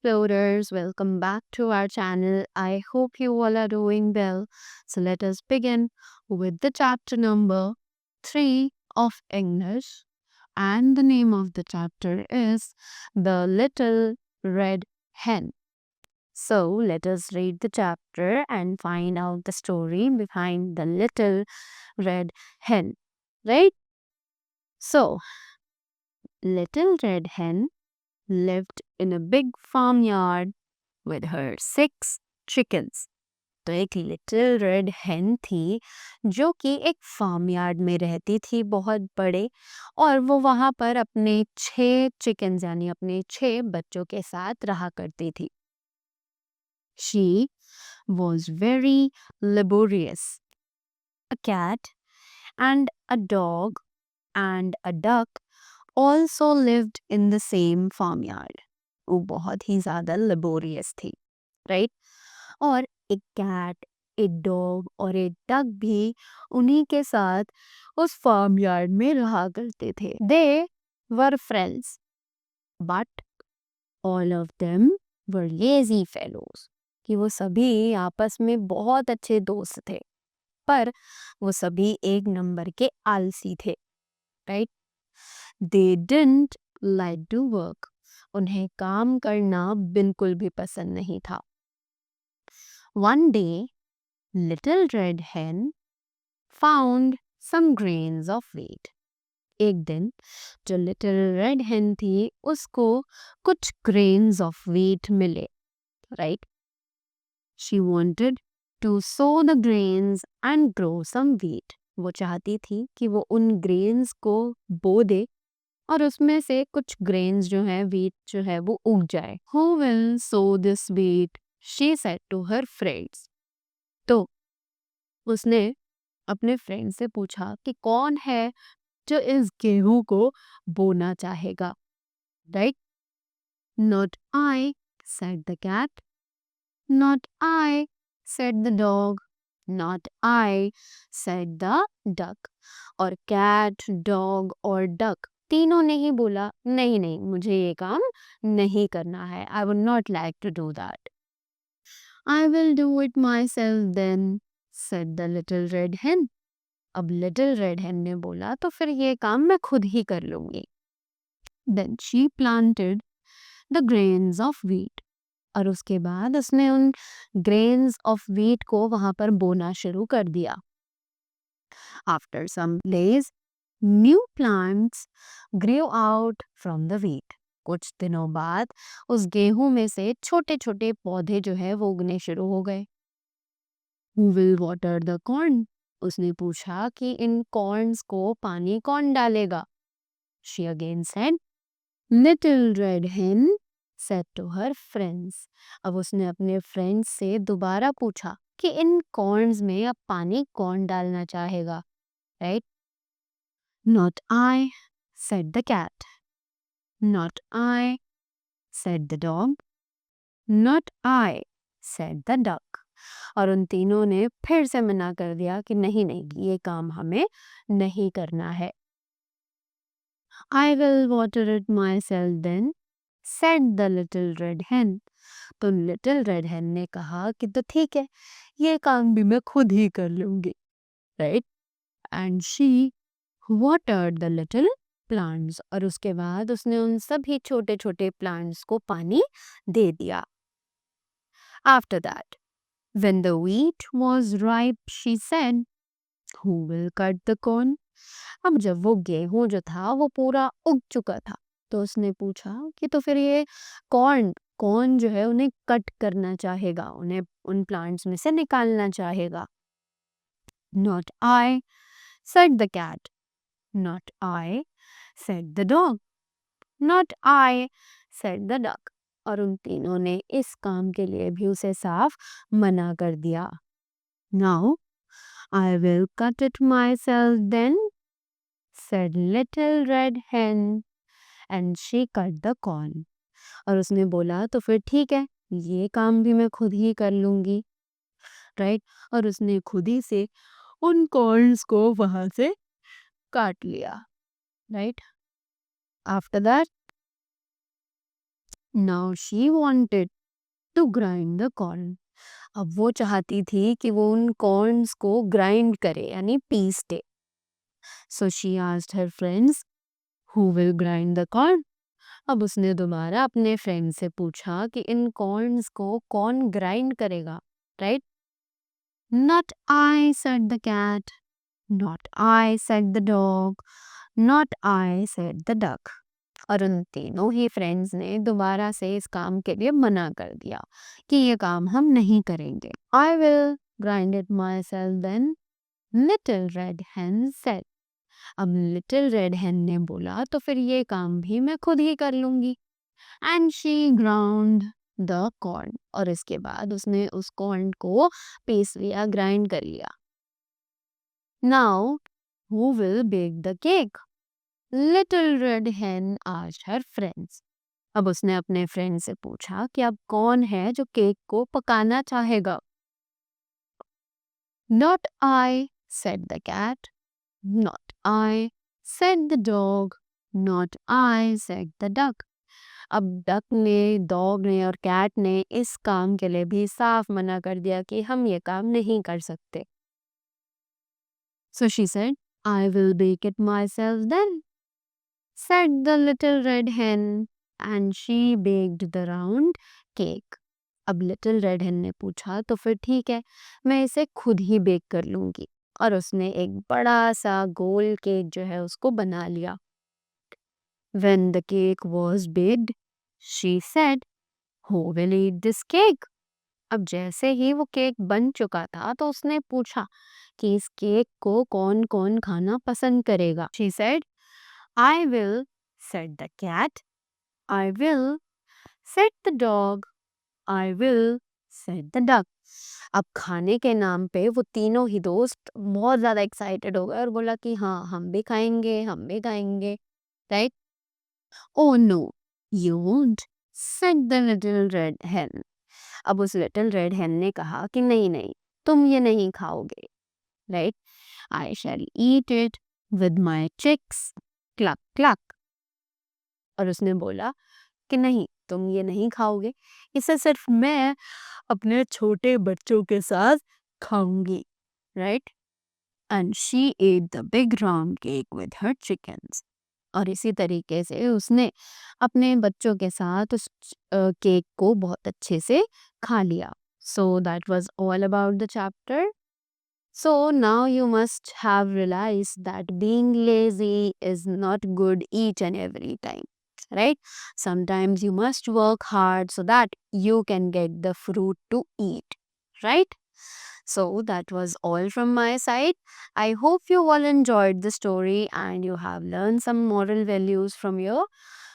explorers, welcome back to our channel. I hope you all are doing well. So let us begin with the chapter number 3 of English, and the name of the chapter is The Little Red Hen. So let us read the chapter and find out the story behind the little red hen, right? So, Little Red Hen lived in a big farmyard with her 6 chickens. तो एक little red हेन थी जो कि एक farmyard में रहती थी बहुत बड़े, और वो वहां पर अपने 6 चिकन्स यानी अपने 6 बच्चों के साथ रहा करती थी. She was very laborious. A cat and a dog and a duck also lived in the same farmyard. वो बहुत ही ज़्यादा laborious थी, right? और एक कैट, एक डॉग और एक डक भी उन्हीं के साथ उस फार्मयार्ड में रहा करते थे. They were friends, but all of them were lazy fellows. कि वो सभी आपस में बहुत अच्छे दोस्त थे, पर वो सभी एक नंबर के आलसी थे, right? They didn't like to work. उन्हें काम करना बिल्कुल भी पसंद नहीं था. One day, Little Red Hen found some grains of wheat. एक दिन जो लिटिल रेड हेन थी उसको कुछ grains of wheat मिले, right? She wanted to sow the grains and grow some wheat. वो चाहती थी कि वो उन grains को बो दे और उसमें से कुछ grains जो है, wheat जो है, वो उग जाए. Who will sow this wheat? She said to her friends. तो उसने अपने फ्रेंड से पूछा कि कौन है जो इस गेहूं को बोना चाहेगा, right? Not I, said the cat. Not I, said the dog. Not I, said the duck. और कैट, डॉग और डक तीनों ने ही बोला, नहीं नहीं, मुझे ये काम नहीं करना है. I would not like to do that. I will do it myself then, said the little red hen. अब लिटिल रेड हेन ने बोला, तो फिर ये काम मैं खुद ही कर लूंगी. Then she planted the grains of wheat. और उसके बाद उसने उन grains of wheat को वहां पर बोना शुरू कर दिया. After some days, new plants grew out from the wheat. कुछ दिनों बाद उस गेहूं में से छोटे छोटे पौधे जो है वो उगने शुरू हो गए. Who will water the corn? उसने पूछा कि इन कॉर्न्स को पानी कौन डालेगा. She again said, Little Red Hen said to her friends. अब उसने अपने फ्रेंड्स से दोबारा पूछा कि इन कॉर्न्स में अब पानी कौन डालना चाहेगा, right? Not I, said the cat. Not I, said the dog. Not I, said the duck. और उन तीनों ने फिर से मना कर दिया कि नहीं नहीं, ये काम हमें नहीं करना है. I will water it myself then, said the little red hen. तो लिटिल रेड हेन ने कहा कि तो ठीक है, ये काम भी मैं खुद ही कर लूंगी, right? And she watered the little plants. और उसके बाद उसने उन सभी छोटे छोटे प्लांट्स को पानी दे दिया. After that, when the wheat was ripe, she said, Who will cut the corn? अब जब वो गेहूं जो था वो पूरा उग चुका था, तो उसने पूछा कि तो फिर ये कौन कौन जो है उन्हें कट करना चाहेगा, उन्हें उन प्लांट्स में से निकालना चाहेगा. Not I, said the cat. Not I, said the dog. Not I, said the duck. और उन तीनों ने इस काम के लिए भी उसे साफ मना कर दिया. Now I will cut it myself then, said Little Red Hen, and she cut the corn. और उसने बोला, तो फिर ठीक है, ये काम भी मैं खुद ही कर लूंगी, राइट? और उसने खुद ही से उन कॉर्न्स को वहां से काट लिया, right? After that Now she wanted to grind the corn. अब वो चाहती थी कि वो उन कॉर्न्स को ग्राइंड करे यानी पीस दे. So she asked her friends, who will grind the corn? अब उसने दोबारा अपने फ्रेंड से पूछा कि इन कॉर्न्स को कौन ग्राइंड करेगा, right? Not I, said the cat. Not I, said the dog. Not I, said the duck. और उन तीनों ही फ्रेंड्स ने दोबारा से इस काम के लिए मना कर दिया कि ये काम हम नहीं करेंगे. I will grind it myself then, Little Red Hen said. अब लिटिल रेड हेन ने बोला तो फिर ये काम भी मैं खुद ही कर लूंगी. And she ground the corn. और इसके बाद उसने उस कॉर्न को पीस लिया, ग्राइंड कर लिया. Now who will bake the cake? Little red hen asked her friends. अब उसने अपने फ्रेंड से पूछा कि अब कौन है जो केक को पकाना चाहेगा. Not I, said the cat. Not I, said the dog. Not I, said the duck. अब डक ने, डॉग ने और कैट ने इस काम के लिए भी साफ मना कर दिया कि हम ये काम नहीं कर सकते. So she said, I will bake it myself then, said the little red hen, and she baked the round cake. अब लिटिल रेड हेन ने पूछा तो फिर ठीक है, मैं इसे खुद ही बेक कर लूंगी. और उसने एक बड़ा सा गोल केक जो है उसको बना लिया. When the cake was baked, she said, who will eat this cake? अब जैसे ही वो केक बन चुका था तो उसने पूछा कि इस केक को कौन कौन खाना पसंद करेगा. She said, I will, said the cat. I will, said the dog. I will, said the duck. अब खाने के नाम पे वो तीनों ही दोस्त बहुत ज्यादा एक्साइटेड हो गए और बोला कि हाँ हम भी खाएंगे, हम भी खाएंगे, right? Oh no, you won't, said the little red hen. अब उस लिटिल रेड हेन ने कहा कि नहीं नहीं, तुम ये नहीं खाओगे, right? I shall eat it with my chicks, cluck cluck. और उसने बोला कि नहीं, तुम ये नहीं खाओगे, इसे सिर्फ मैं अपने छोटे बच्चों के साथ खाऊंगी, right? And she ate the big round cake with her chickens. और इसी तरीके से उसने अपने बच्चों के साथ उस केक को बहुत अच्छे से खा लिया. So that was all about the chapter. So now you must have realized that being lazy is not good each and every time, right? Sometimes you must work hard so that you can get the fruit to eat, right? So that was all from my side. I hope you all enjoyed the story and you have learned some moral values from here.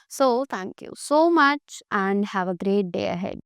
So thank you so much and have a great day ahead.